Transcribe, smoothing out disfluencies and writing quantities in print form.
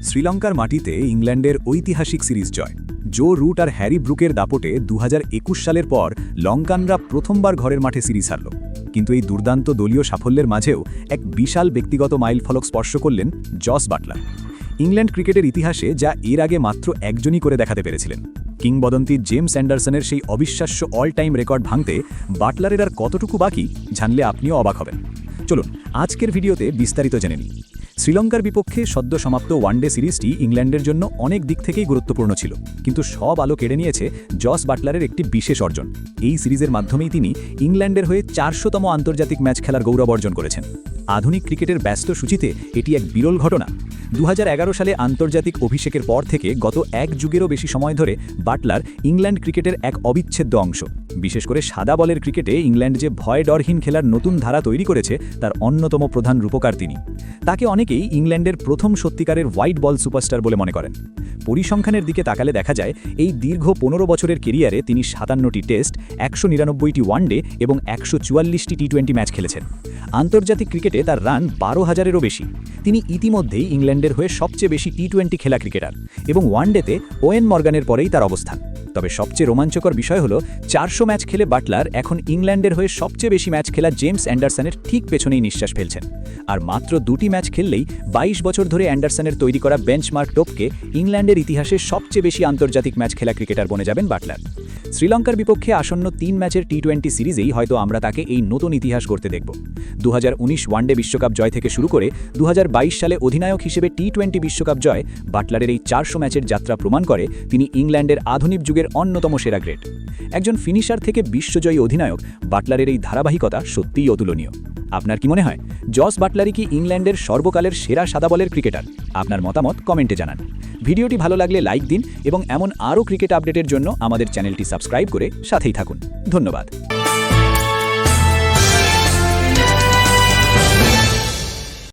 শ্রীলঙ্কার মাটিতে ইংল্যান্ডের ঐতিহাসিক সিরিজ জয়। জো রুট আর হ্যারি ব্রুকের দাপটে 2021 সালের পর লঙ্কানরা প্রথমবার ঘরের মাঠে সিরিজ হারল। কিন্তু এই দুর্দান্ত দলীয় সাফল্যের মাঝেও এক বিশাল ব্যক্তিগত মাইলফলক স্পর্শ করলেন জস বাটলার। ইংল্যান্ড ক্রিকেটের ইতিহাসে যা এর আগে মাত্র একজনই করে দেখাতে পেরেছিলেন। কিংবদন্তি জেমস অ্যান্ডারসনের সেই অবিশ্বাস্য অল টাইম রেকর্ড ভাঙতে বাটলারের আর কতটুকু বাকি জানলে আপনিও অবাক হবেন। চলুন আজকের ভিডিওতে বিস্তারিত জেনে নিই। শ্রীলঙ্কার বিপক্ষে সদ্য সমাপ্ত ওয়ানডে সিরিজটি ইংল্যান্ডের জন্য অনেক দিক থেকেই গুরুত্বপূর্ণ ছিল, কিন্তু সব আলো কেড়ে নিয়েছে জস বাটলারের একটি বিশেষ অর্জন। এই সিরিজের মাধ্যমেই তিনি ইংল্যান্ডের হয়ে 400তম আন্তর্জাতিক ম্যাচ খেলার গৌরব অর্জন করেছেন। আধুনিক ক্রিকেটের ব্যস্ত সূচিতে এটি এক বিরল ঘটনা। 2011 সালে আন্তর্জাতিক অভিষেকের পর থেকে গত এক যুগেরও বেশি সময় ধরে বাটলার ইংল্যান্ড ক্রিকেটের এক অবিচ্ছেদ্য অংশ। বিশেষ করে সাদা বলের ক্রিকেটে ইংল্যান্ড যে ভয় ডরহীন খেলার নতুন ধারা তৈরি করেছে তার অন্যতম প্রধান রূপকার তিনি। তাকে অনেকেই ইংল্যান্ডের প্রথম সত্যিকারের হোয়াইট বল সুপারস্টার বলে মনে করেন। পরিসংখ্যানের দিকে তাকালে দেখা যায় এই দীর্ঘ 15 বছরের কেরিয়ারে তিনি 57টি টেস্ট, 199টি ওয়ানডে এবং 144টি টি20 ম্যাচ খেলেছেন। আন্তর্জাতিক ক্রিকেটে তার রান 12,000-এরও বেশি। তিনি ইতিমধ্যেই ইংল্যান্ডের হয়ে সবচেয়ে বেশি টি20 খেলা ক্রিকেটার এবং ওয়ানডেতে ওয়েন মর্গানের পরেই তার অবস্থান। তবে সবচেয়ে রোমাঞ্চকর বিষয় হল 400 ম্যাচ খেলে বাটলার এখন ইংল্যান্ডের হয়ে সবচেয়ে বেশি ম্যাচ খেলা জেমস অ্যান্ডারসনের ঠিক পেছনেই নিঃশ্বাস ফেলছেন। আর মাত্র 2টি ম্যাচ খেললেই 22 বছর ধরে অ্যান্ডারসনের তৈরি করা বেঞ্চমার্ক টপকে ইংল্যান্ডের ইতিহাসে সবচেয়ে বেশি আন্তর্জাতিক ম্যাচ খেলা ক্রিকেটার বনে যাবেন বাটলার। শ্রীলঙ্কার বিপক্ষে আসন্ন 3 ম্যাচের টি20 সিরিজেই হয়তো আমরা তাকে এই নতুন ইতিহাস গড়তে দেখব। 2019 ওয়ানডে বিশ্বকাপ জয় থেকে শুরু করে 2022 সালে অধিনায়ক হিসেবে টি20 বিশ্বকাপ জয়, বাটলারের এই 400 ম্যাচের যাত্রা প্রমাণ করে তিনি ইংল্যান্ডের আধুনিক যুগের অন্যতম সেরা গ্রেড। একজন ফিনিশার থেকে বিশ্বজয়ী অধিনায়ক, বাটলারের এই ধারাবাহিকতা সত্যিই অতুলনীয়। আপনার কি মনে হয় জস বাটলারই কি ইংল্যান্ডের সর্বকালের সেরা সাদা বলের ক্রিকেটার? আপনার মতামত কমেন্টে জানান। ভিডিওটি ভালো লাগলে লাইক দিন এবং এমন আরও ক্রিকেট আপডেটের জন্য আমাদের চ্যানেলটি সাবস্ক্রাইব করে সাথেই থাকুন। ধন্যবাদ।